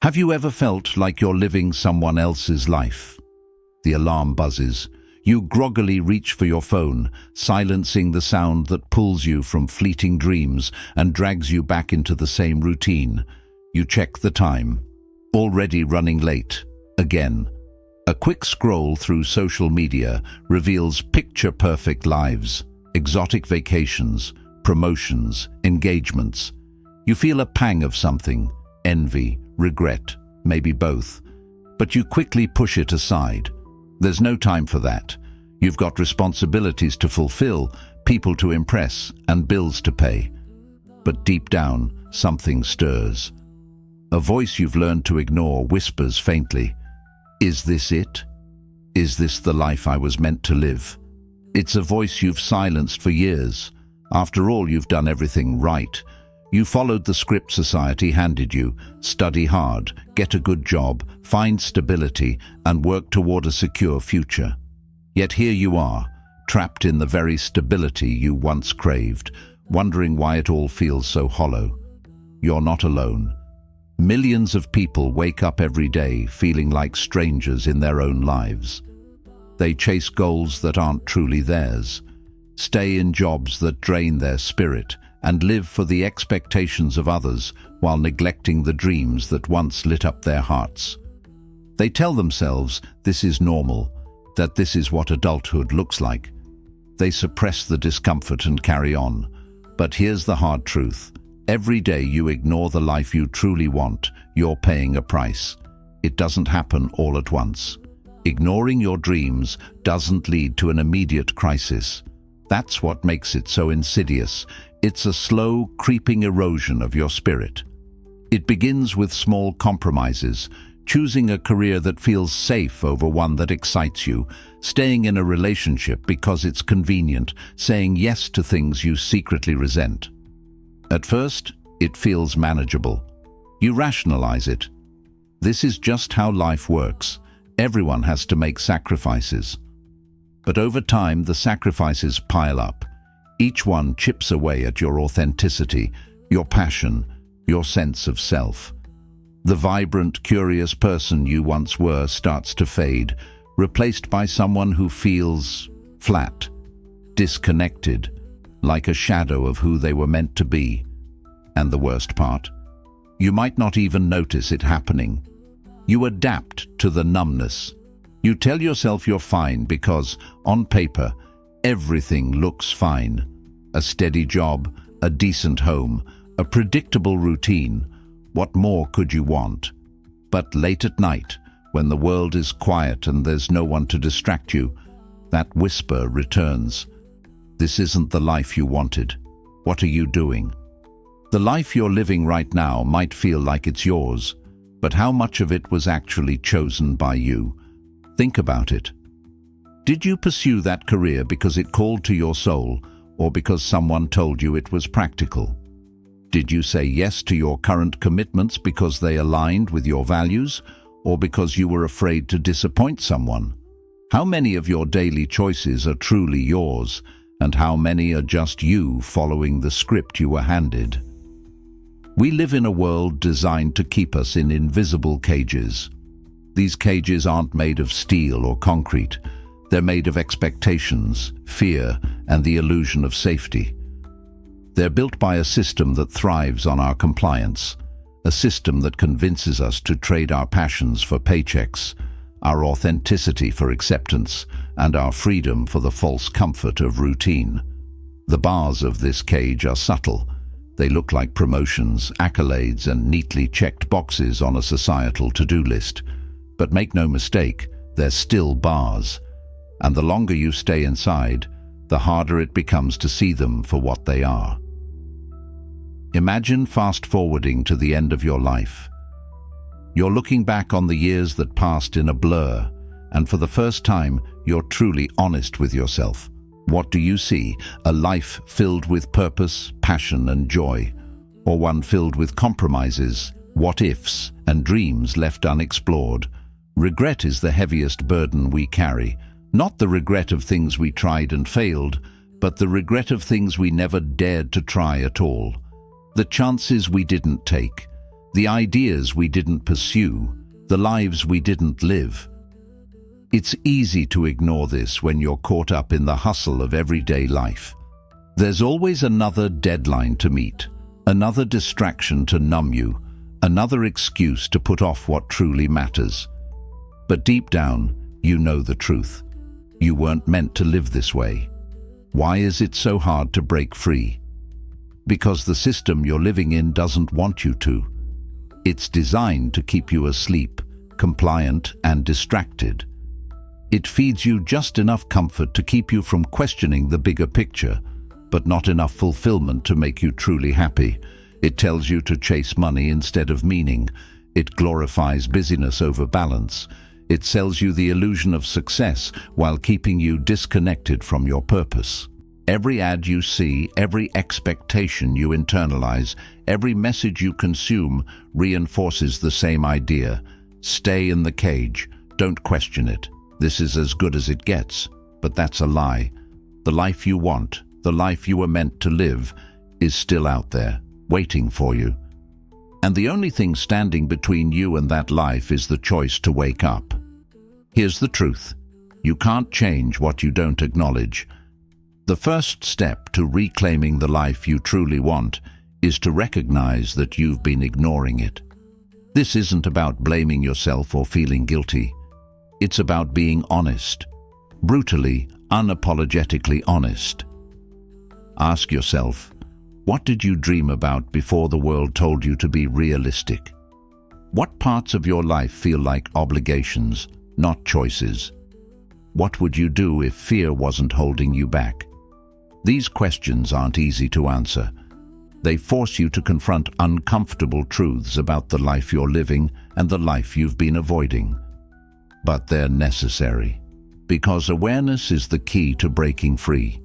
Have you ever felt like you're living someone else's life? The alarm buzzes. You groggily reach for your phone, silencing the sound that pulls you from fleeting dreams and drags you back into the same routine. You check the time. Already running late. Again. A quick scroll through social media reveals picture-perfect lives, exotic vacations, promotions, engagements. You feel a pang of something, envy, regret, maybe both. But you quickly push it aside. There's no time for that. You've got responsibilities to fulfill, people to impress, and bills to pay. But deep down, something stirs. A voice you've learned to ignore whispers faintly, "Is this it? Is this the life I was meant to live?" It's a voice you've silenced for years. After all, you've done everything right. You followed the script society handed you: study hard, get a good job, find stability, and work toward a secure future. Yet here you are, trapped in the very stability you once craved, wondering why it all feels so hollow. You're not alone. Millions of people wake up every day feeling like strangers in their own lives. They chase goals that aren't truly theirs, stay in jobs that drain their spirit, and live for the expectations of others while neglecting the dreams that once lit up their hearts. They tell themselves this is normal, that this is what adulthood looks like. They suppress the discomfort and carry on. But here's the hard truth. Every day you ignore the life you truly want, you're paying a price. It doesn't happen all at once. Ignoring your dreams doesn't lead to an immediate crisis. That's what makes it so insidious. It's a slow, creeping erosion of your spirit. It begins with small compromises, choosing a career that feels safe over one that excites you, staying in a relationship because it's convenient, saying yes to things you secretly resent. At first, it feels manageable. You rationalize it. This is just how life works. Everyone has to make sacrifices. But over time, the sacrifices pile up. Each one chips away at your authenticity, your passion, your sense of self. The vibrant, curious person you once were starts to fade, replaced by someone who feels flat, disconnected, like a shadow of who they were meant to be. And the worst part? You might not even notice it happening. You adapt to the numbness. You tell yourself you're fine because, on paper, everything looks fine. A steady job, a decent home, a predictable routine. What more could you want? But late at night, when the world is quiet and there's no one to distract you, that whisper returns. This isn't the life you wanted. What are you doing? The life you're living right now might feel like it's yours, but how much of it was actually chosen by you? Think about it. Did you pursue that career because it called to your soul, or because someone told you it was practical? Did you say yes to your current commitments because they aligned with your values, or because you were afraid to disappoint someone? How many of your daily choices are truly yours, and how many are just you following the script you were handed? We live in a world designed to keep us in invisible cages. These cages aren't made of steel or concrete. They're made of expectations, fear, and the illusion of safety. They're built by a system that thrives on our compliance, a system that convinces us to trade our passions for paychecks, our authenticity for acceptance, and our freedom for the false comfort of routine. The bars of this cage are subtle. They look like promotions, accolades, and neatly checked boxes on a societal to-do list. But make no mistake, they're still bars. And the longer you stay inside, the harder it becomes to see them for what they are. Imagine fast-forwarding to the end of your life. You're looking back on the years that passed in a blur, and for the first time, you're truly honest with yourself. What do you see? A life filled with purpose, passion, and joy, or one filled with compromises, what-ifs, and dreams left unexplored? Regret is the heaviest burden we carry, not the regret of things we tried and failed, but the regret of things we never dared to try at all. The chances we didn't take, the ideas we didn't pursue, the lives we didn't live. It's easy to ignore this when you're caught up in the hustle of everyday life. There's always another deadline to meet, another distraction to numb you, another excuse to put off what truly matters. But deep down, you know the truth. You weren't meant to live this way. Why is it so hard to break free? Because the system you're living in doesn't want you to. It's designed to keep you asleep, compliant, and distracted. It feeds you just enough comfort to keep you from questioning the bigger picture, but not enough fulfillment to make you truly happy. It tells you to chase money instead of meaning. It glorifies busyness over balance. It sells you the illusion of success while keeping you disconnected from your purpose. Every ad you see, every expectation you internalize, every message you consume reinforces the same idea. Stay in the cage. Don't question it. This is as good as it gets. But that's a lie. The life you want, the life you were meant to live, is still out there, waiting for you. And the only thing standing between you and that life is the choice to wake up. Here's the truth. You can't change what you don't acknowledge. The first step to reclaiming the life you truly want is to recognize that you've been ignoring it. This isn't about blaming yourself or feeling guilty. It's about being honest. Brutally, unapologetically honest. Ask yourself, what did you dream about before the world told you to be realistic? What parts of your life feel like obligations, not choices? What would you do if fear wasn't holding you back? These questions aren't easy to answer. They force you to confront uncomfortable truths about the life you're living and the life you've been avoiding. But they're necessary, because awareness is the key to breaking free.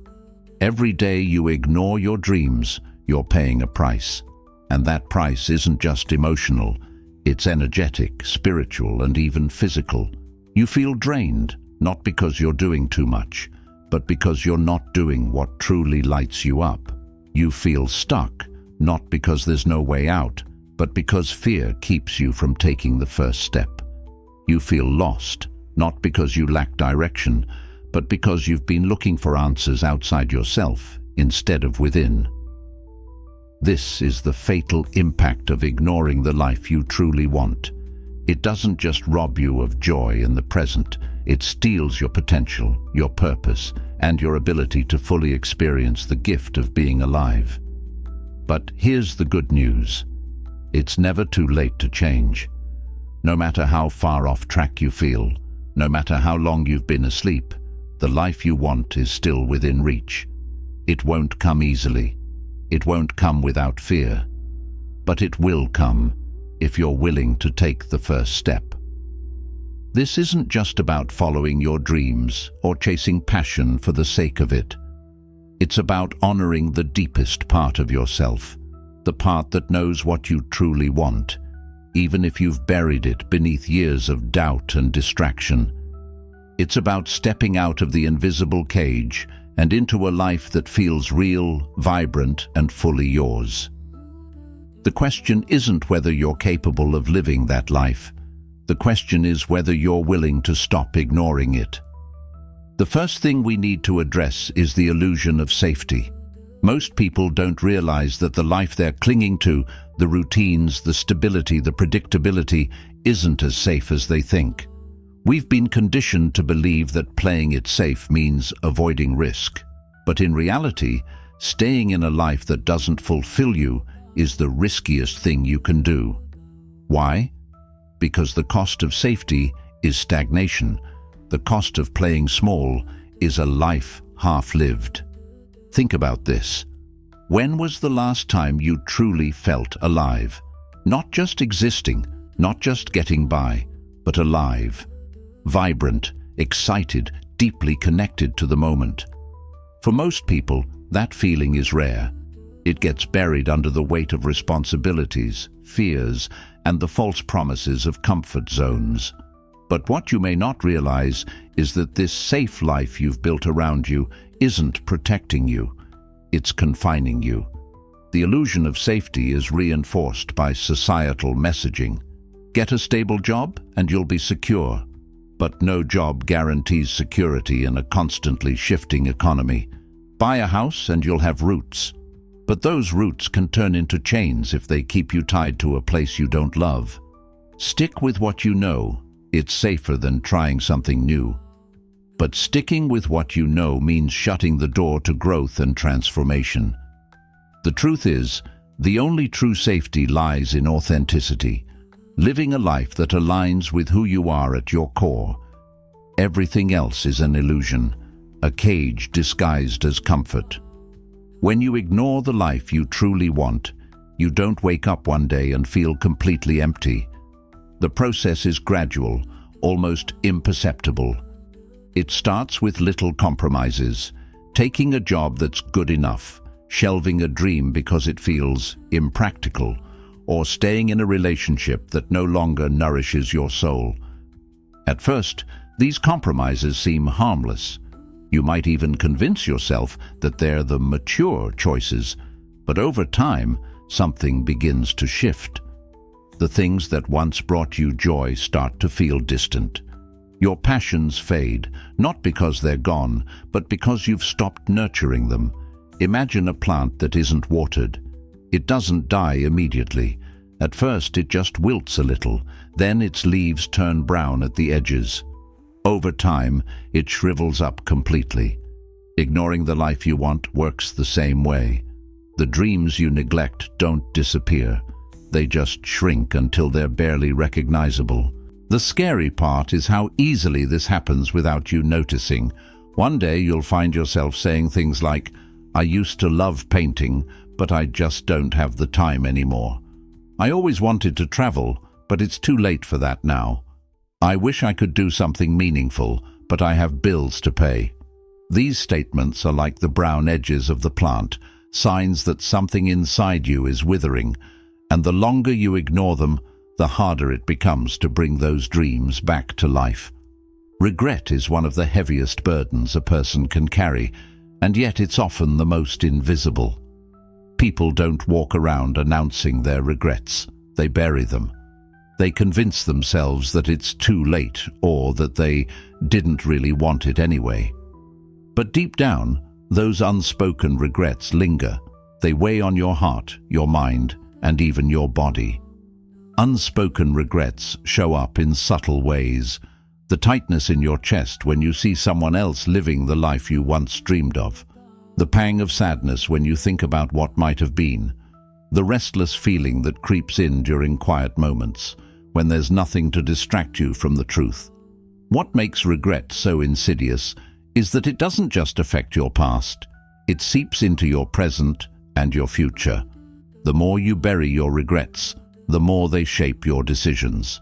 Every day you ignore your dreams, you're paying a price. And that price isn't just emotional, it's energetic, spiritual, and even physical. You feel drained, not because you're doing too much, but because you're not doing what truly lights you up. You feel stuck, not because there's no way out, but because fear keeps you from taking the first step. You feel lost, not because you lack direction, but because you've been looking for answers outside yourself instead of within. This is the fatal impact of ignoring the life you truly want. It doesn't just rob you of joy in the present, it steals your potential, your purpose, and your ability to fully experience the gift of being alive. But here's the good news. It's never too late to change. No matter how far off track you feel, no matter how long you've been asleep, the life you want is still within reach. It won't come easily. It won't come without fear. But it will come if you're willing to take the first step. This isn't just about following your dreams or chasing passion for the sake of it. It's about honoring the deepest part of yourself, the part that knows what you truly want, even if you've buried it beneath years of doubt and distraction. It's about stepping out of the invisible cage and into a life that feels real, vibrant, and fully yours. The question isn't whether you're capable of living that life. The question is whether you're willing to stop ignoring it. The first thing we need to address is the illusion of safety. Most people don't realize that the life they're clinging to, the routines, the stability, the predictability, isn't as safe as they think. We've been conditioned to believe that playing it safe means avoiding risk. But in reality, staying in a life that doesn't fulfill you is the riskiest thing you can do. Why? Because the cost of safety is stagnation. The cost of playing small is a life half-lived. Think about this. When was the last time you truly felt alive? Not just existing, not just getting by, but alive. Vibrant, excited, deeply connected to the moment. For most people, that feeling is rare. It gets buried under the weight of responsibilities, fears, and the false promises of comfort zones. But what you may not realize is that this safe life you've built around you isn't protecting you. It's confining you. The illusion of safety is reinforced by societal messaging. Get a stable job and you'll be secure. But no job guarantees security in a constantly shifting economy. Buy a house and you'll have roots. But those roots can turn into chains if they keep you tied to a place you don't love. Stick with what you know. It's safer than trying something new. But sticking with what you know means shutting the door to growth and transformation. The truth is, the only true safety lies in authenticity, living a life that aligns with who you are at your core. Everything else is an illusion, a cage disguised as comfort. When you ignore the life you truly want, you don't wake up one day and feel completely empty. The process is gradual, almost imperceptible. It starts with little compromises, taking a job that's good enough, shelving a dream because it feels impractical, or staying in a relationship that no longer nourishes your soul. At first, these compromises seem harmless. You might even convince yourself that they're the mature choices, but over time, something begins to shift. The things that once brought you joy start to feel distant. Your passions fade, not because they're gone, but because you've stopped nurturing them. Imagine a plant that isn't watered. It doesn't die immediately. At first, it just wilts a little, then its leaves turn brown at the edges. Over time, it shrivels up completely. Ignoring the life you want works the same way. The dreams you neglect don't disappear. They just shrink until they're barely recognizable. The scary part is how easily this happens without you noticing. One day you'll find yourself saying things like, "I used to love painting, but I just don't have the time anymore. I always wanted to travel, but it's too late for that now. I wish I could do something meaningful, but I have bills to pay." These statements are like the brown edges of the plant, signs that something inside you is withering, and the longer you ignore them, the harder it becomes to bring those dreams back to life. Regret is one of the heaviest burdens a person can carry, and yet it's often the most invisible. People don't walk around announcing their regrets. They bury them. They convince themselves that it's too late or that they didn't really want it anyway. But deep down, those unspoken regrets linger. They weigh on your heart, your mind, and even your body. Unspoken regrets show up in subtle ways. The tightness in your chest when you see someone else living the life you once dreamed of. The pang of sadness when you think about what might have been. The restless feeling that creeps in during quiet moments, when there's nothing to distract you from the truth. What makes regret so insidious is that it doesn't just affect your past. It seeps into your present and your future. The more you bury your regrets, the more they shape your decisions.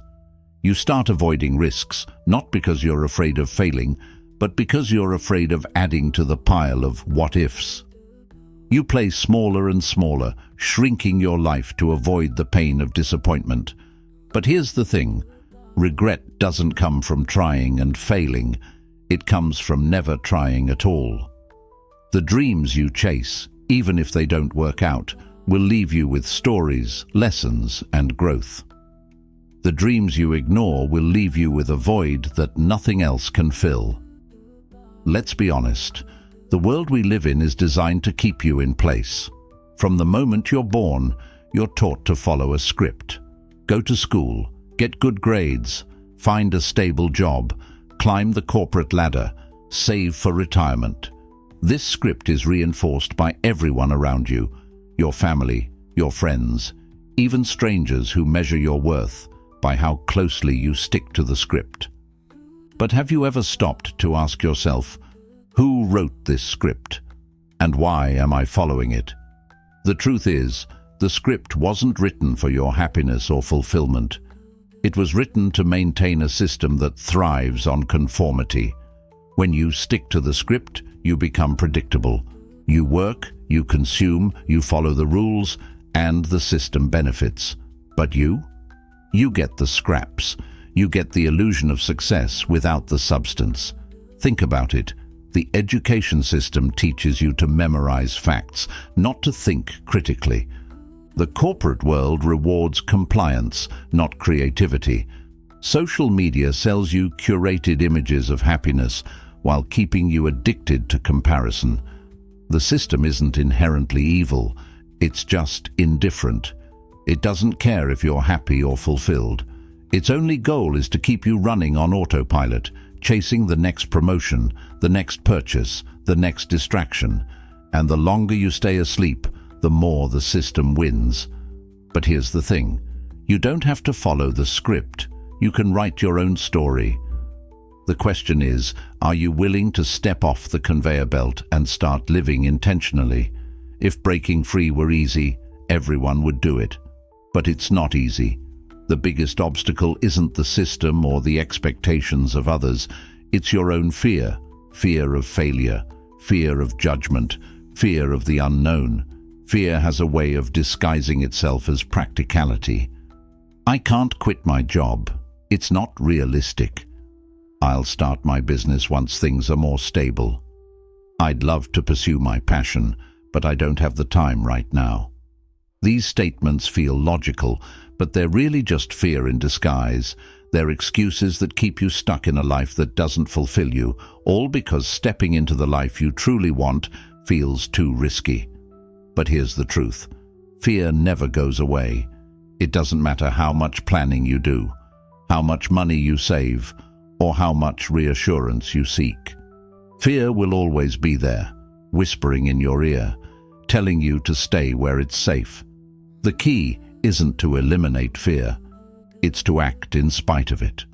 You start avoiding risks, not because you're afraid of failing, but because you're afraid of adding to the pile of what-ifs. You play smaller and smaller, shrinking your life to avoid the pain of disappointment. But here's the thing, regret doesn't come from trying and failing. It comes from never trying at all. The dreams you chase, even if they don't work out, will leave you with stories, lessons, and growth. The dreams you ignore will leave you with a void that nothing else can fill. Let's be honest, the world we live in is designed to keep you in place. From the moment you're born, you're taught to follow a script. Go to school, get good grades, find a stable job, climb the corporate ladder, save for retirement. This script is reinforced by everyone around you, your family, your friends, even strangers who measure your worth by how closely you stick to the script. But have you ever stopped to ask yourself, who wrote this script? And why am I following it? The truth is, the script wasn't written for your happiness or fulfillment. It was written to maintain a system that thrives on conformity. When you stick to the script, you become predictable. You work, you consume, you follow the rules, and the system benefits. But you? You get the scraps. You get the illusion of success without the substance. Think about it. The education system teaches you to memorize facts, not to think critically. The corporate world rewards compliance, not creativity. Social media sells you curated images of happiness while keeping you addicted to comparison. The system isn't inherently evil, it's just indifferent. It doesn't care if you're happy or fulfilled. Its only goal is to keep you running on autopilot, chasing the next promotion, the next purchase, the next distraction. And the longer you stay asleep, the more the system wins. But here's the thing. You don't have to follow the script. You can write your own story. The question is, are you willing to step off the conveyor belt and start living intentionally? If breaking free were easy, everyone would do it. But it's not easy. The biggest obstacle isn't the system or the expectations of others. It's your own fear. Fear of failure, fear of judgment, fear of the unknown. Fear has a way of disguising itself as practicality. I can't quit my job. It's not realistic. I'll start my business once things are more stable. I'd love to pursue my passion, but I don't have the time right now. These statements feel logical, but they're really just fear in disguise. They're excuses that keep you stuck in a life that doesn't fulfill you, all because stepping into the life you truly want feels too risky. But here's the truth. Fear never goes away. It doesn't matter how much planning you do, how much money you save, or how much reassurance you seek. Fear will always be there, whispering in your ear, telling you to stay where it's safe. The key isn't to eliminate fear, it's to act in spite of it.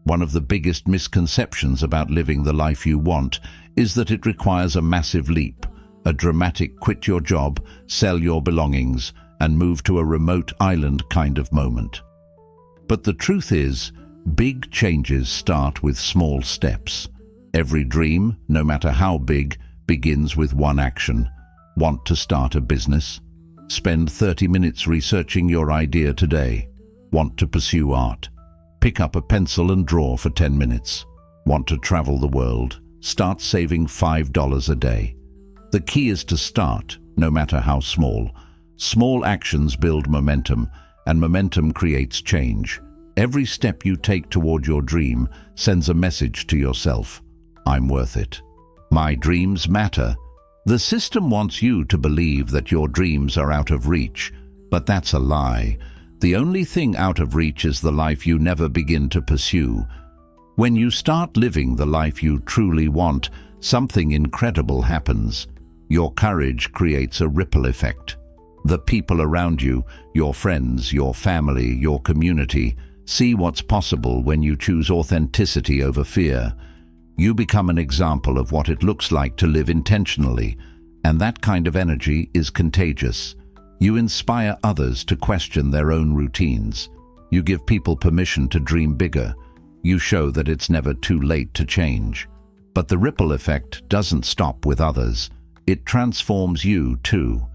One of the biggest misconceptions about living the life you want is that it requires a massive leap, a dramatic quit your job, sell your belongings, and move to a remote island kind of moment. But the truth is, big changes start with small steps. Every dream, no matter how big, begins with one action. Want to start a business? Spend 30 minutes researching your idea today. Want to pursue art? Pick up a pencil and draw for 10 minutes. Want to travel the world? Start saving $5 a day. The key is to start, no matter how small. Small actions build momentum, and momentum creates change. Every step you take toward your dream sends a message to yourself. I'm worth it. My dreams matter. The system wants you to believe that your dreams are out of reach, but that's a lie. The only thing out of reach is the life you never begin to pursue. When you start living the life you truly want, something incredible happens. Your courage creates a ripple effect. The people around you, your friends, your family, your community, see what's possible when you choose authenticity over fear. You become an example of what it looks like to live intentionally, and that kind of energy is contagious. You inspire others to question their own routines. You give people permission to dream bigger. You show that it's never too late to change. But the ripple effect doesn't stop with others. It transforms you too.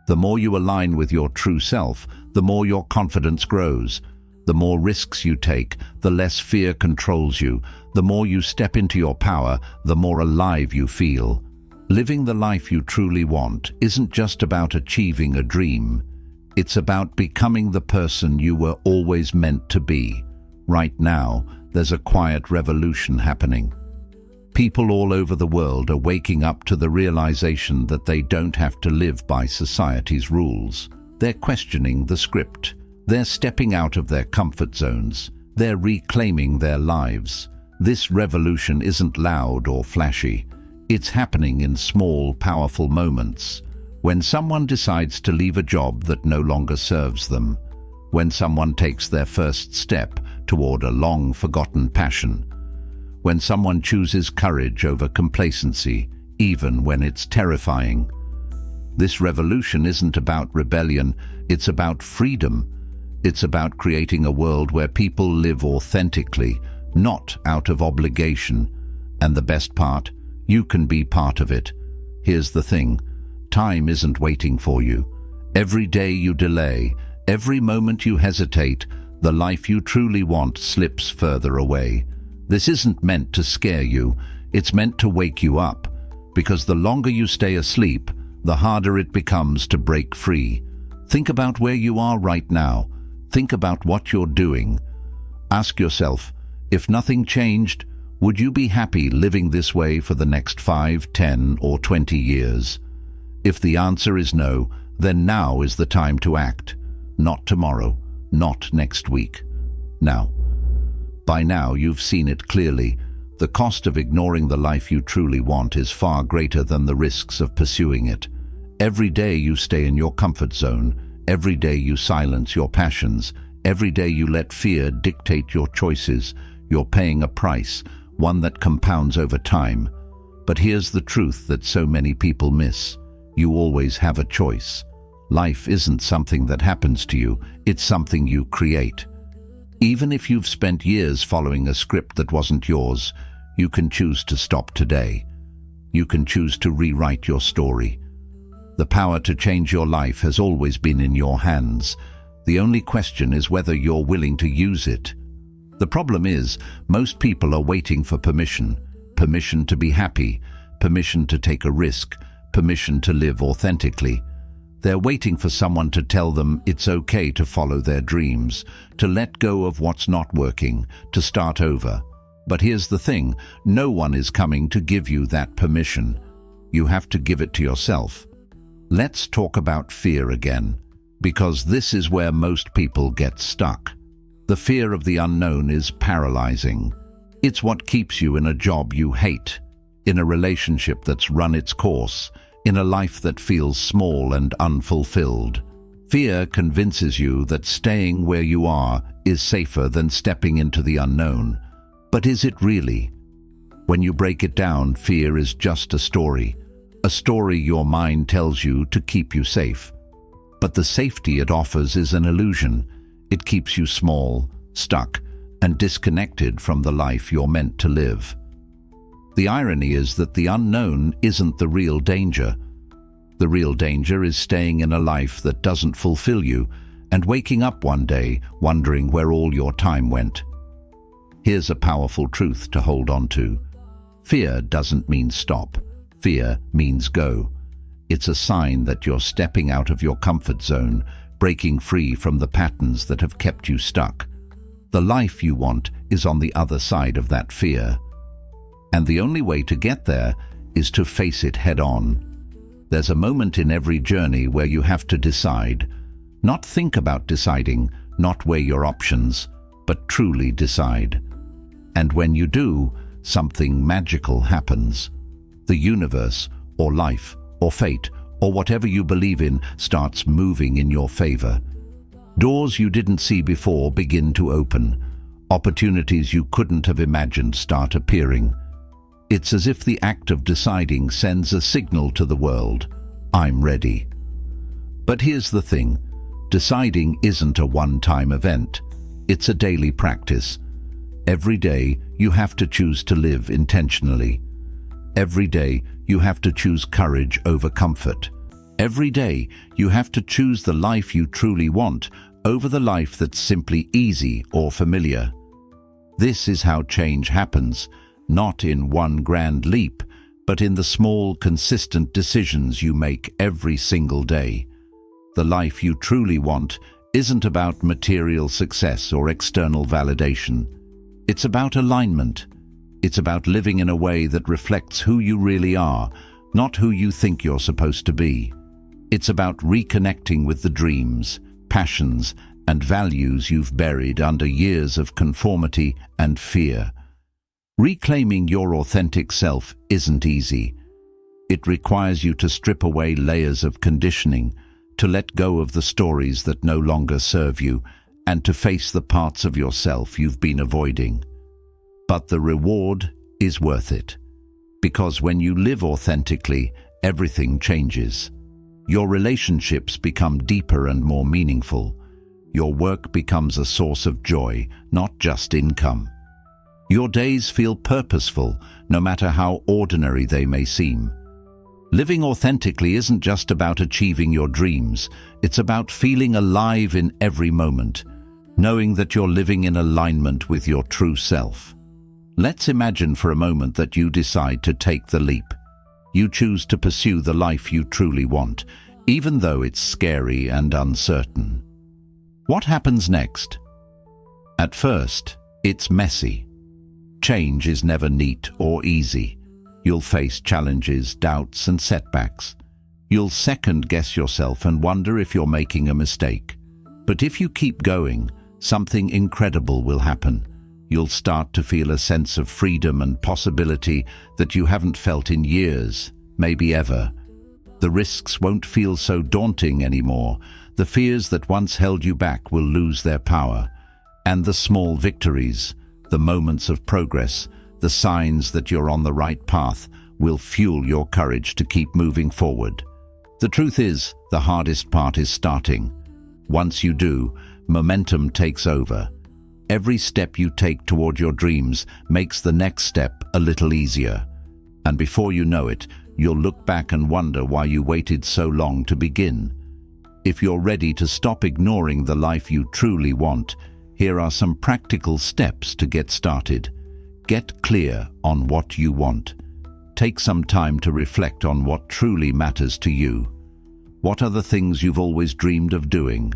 The more you align with your true self, the more your confidence grows. The more risks you take, the less fear controls you. The more you step into your power, the more alive you feel. Living the life you truly want isn't just about achieving a dream. It's about becoming the person you were always meant to be. Right now, there's a quiet revolution happening. People all over the world are waking up to the realization that they don't have to live by society's rules. They're questioning the script. They're stepping out of their comfort zones. They're reclaiming their lives. This revolution isn't loud or flashy. It's happening in small, powerful moments. When someone decides to leave a job that no longer serves them. When someone takes their first step toward a long-forgotten passion. When someone chooses courage over complacency, even when it's terrifying. This revolution isn't about rebellion, it's about freedom. It's about creating a world where people live authentically, not out of obligation. And the best part, you can be part of it. Here's the thing, time isn't waiting for you. Every day you delay, every moment you hesitate, the life you truly want slips further away. This isn't meant to scare you, It's meant to wake you up, because the longer you stay asleep, the harder it becomes to break free. Think about where you are right now. Think about what you're doing. Ask yourself, if nothing changed, would you be happy living this way for the next 5, 10, or 20 years? If the answer is no, then now is the time to act. Not tomorrow, not next week. Now. By now you've seen it clearly. The cost of ignoring the life you truly want is far greater than the risks of pursuing it. Every day you stay in your comfort zone. Every day you silence your passions. Every day you let fear dictate your choices. You're paying a price, one that compounds over time. But here's the truth that so many people miss. You always have a choice. Life isn't something that happens to you, it's something you create. Even if you've spent years following a script that wasn't yours, you can choose to stop today. You can choose to rewrite your story. The power to change your life has always been in your hands. The only question is whether you're willing to use it. The problem is, most people are waiting for permission. Permission to be happy, permission to take a risk, permission to live authentically. They're waiting for someone to tell them it's okay to follow their dreams, to let go of what's not working, to start over. But here's the thing, no one is coming to give you that permission. You have to give it to yourself. Let's talk about fear again, because this is where most people get stuck. The fear of the unknown is paralyzing. It's what keeps you in a job you hate, in a relationship that's run its course, in a life that feels small and unfulfilled. Fear convinces you that staying where you are is safer than stepping into the unknown. But is it really? When you break it down, fear is just a story your mind tells you to keep you safe. But the safety it offers is an illusion. It keeps you small, stuck, and disconnected from the life you're meant to live. The irony is that the unknown isn't the real danger. The real danger is staying in a life that doesn't fulfill you and waking up one day wondering where all your time went. Here's a powerful truth to hold on to. Fear doesn't mean stop. Fear means go. It's a sign that you're stepping out of your comfort zone, breaking free from the patterns that have kept you stuck. The life you want is on the other side of that fear. And the only way to get there is to face it head on. There's a moment in every journey where you have to decide. Not think about deciding, not weigh your options, but truly decide. And when you do, something magical happens. The universe, or life, or fate, or whatever you believe in starts moving in your favor. Doors you didn't see before begin to open. Opportunities you couldn't have imagined start appearing. It's as if the act of deciding sends a signal to the world. I'm ready. But here's the thing. Deciding isn't a one-time event. It's a daily practice. Every day you have to choose to live intentionally. Every day you have to choose courage over comfort. Every day you have to choose the life you truly want over the life that's simply easy or familiar. This is how change happens, not in one grand leap, but in the small, consistent decisions you make every single day. The life you truly want isn't about material success or external validation. It's about alignment. It's about living in a way that reflects who you really are, not who you think you're supposed to be. It's about reconnecting with the dreams, passions, and values you've buried under years of conformity and fear. Reclaiming your authentic self isn't easy. It requires you to strip away layers of conditioning, to let go of the stories that no longer serve you, and to face the parts of yourself you've been avoiding. But the reward is worth it. Because when you live authentically, everything changes. Your relationships become deeper and more meaningful. Your work becomes a source of joy, not just income. Your days feel purposeful, no matter how ordinary they may seem. Living authentically isn't just about achieving your dreams, it's about feeling alive in every moment, knowing that you're living in alignment with your true self. Let's imagine for a moment that you decide to take the leap. You choose to pursue the life you truly want, even though it's scary and uncertain. What happens next? At first, it's messy. Change is never neat or easy. You'll face challenges, doubts, and setbacks. You'll second-guess yourself and wonder if you're making a mistake. But if you keep going, something incredible will happen. You'll start to feel a sense of freedom and possibility that you haven't felt in years, maybe ever. The risks won't feel so daunting anymore. The fears that once held you back will lose their power. And the small victories, the moments of progress, the signs that you're on the right path, will fuel your courage to keep moving forward. The truth is, the hardest part is starting. Once you do, momentum takes over. Every step you take toward your dreams makes the next step a little easier. And before you know it, you'll look back and wonder why you waited so long to begin. If you're ready to stop ignoring the life you truly want, here are some practical steps to get started. Get clear on what you want. Take some time to reflect on what truly matters to you. What are the things you've always dreamed of doing?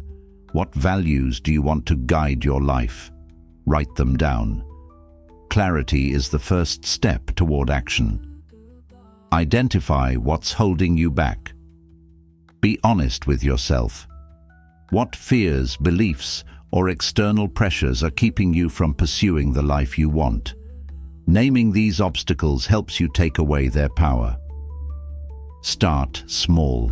What values do you want to guide your life? Write them down. Clarity is the first step toward action. Identify what's holding you back. Be honest with yourself. What fears, beliefs, or external pressures are keeping you from pursuing the life you want? Naming these obstacles helps you take away their power. Start small.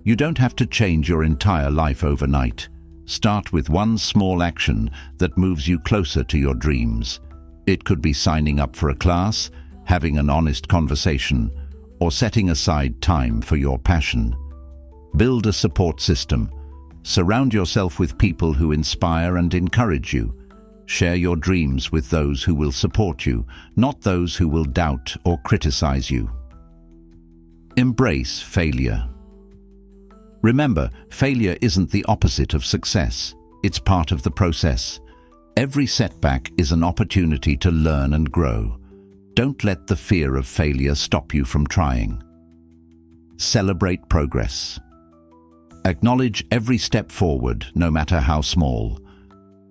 You don't have to change your entire life overnight. Start with one small action that moves you closer to your dreams. It could be signing up for a class, having an honest conversation, or setting aside time for your passion. Build a support system. Surround yourself with people who inspire and encourage you. Share your dreams with those who will support you, not those who will doubt or criticize you. Embrace failure. Remember, failure isn't the opposite of success. It's part of the process. Every setback is an opportunity to learn and grow. Don't let the fear of failure stop you from trying. Celebrate progress. Acknowledge every step forward, no matter how small.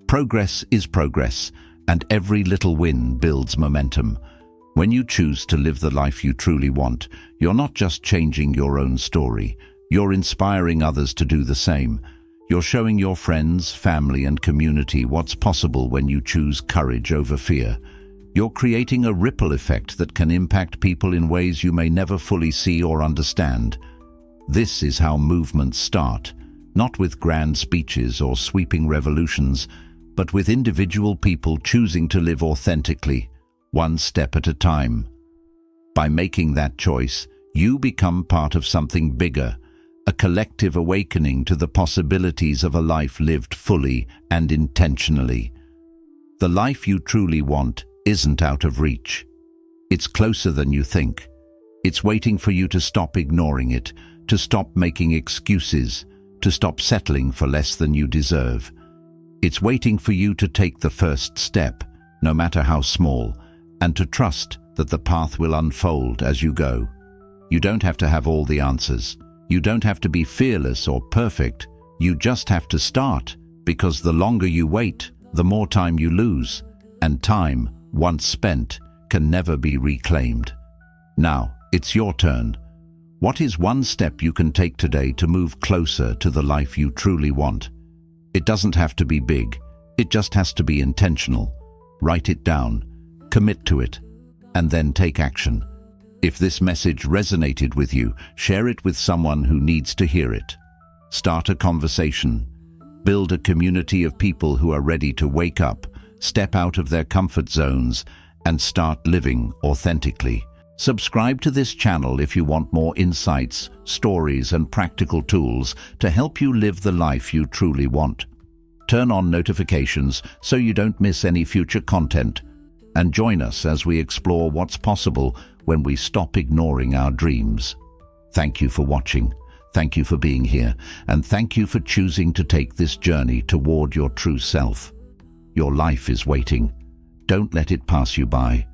Progress is progress, and every little win builds momentum. When you choose to live the life you truly want, you're not just changing your own story. You're inspiring others to do the same. You're showing your friends, family, and community what's possible when you choose courage over fear. You're creating a ripple effect that can impact people in ways you may never fully see or understand. This is how movements start, not with grand speeches or sweeping revolutions, but with individual people choosing to live authentically, one step at a time. By making that choice, you become part of something bigger, a collective awakening to the possibilities of a life lived fully and intentionally. The life you truly want isn't out of reach. It's closer than you think. It's waiting for you to stop ignoring it, to stop making excuses, to stop settling for less than you deserve. It's waiting for you to take the first step, no matter how small, and to trust that the path will unfold as you go. You don't have to have all the answers. You don't have to be fearless or perfect. You just have to start, because the longer you wait, the more time you lose, and time, once spent, can never be reclaimed. Now, it's your turn. What is one step you can take today to move closer to the life you truly want? It doesn't have to be big. It just has to be intentional. Write it down, commit to it, and then take action. If this message resonated with you, share it with someone who needs to hear it. Start a conversation. Build a community of people who are ready to wake up, step out of their comfort zones, and start living authentically. Subscribe to this channel if you want more insights, stories, and practical tools to help you live the life you truly want. Turn on notifications so you don't miss any future content, and join us as we explore what's possible when we stop ignoring our dreams. Thank you for watching. Thank you for being here, and thank you for choosing to take this journey toward your true self. Your life is waiting. Don't let it pass you by.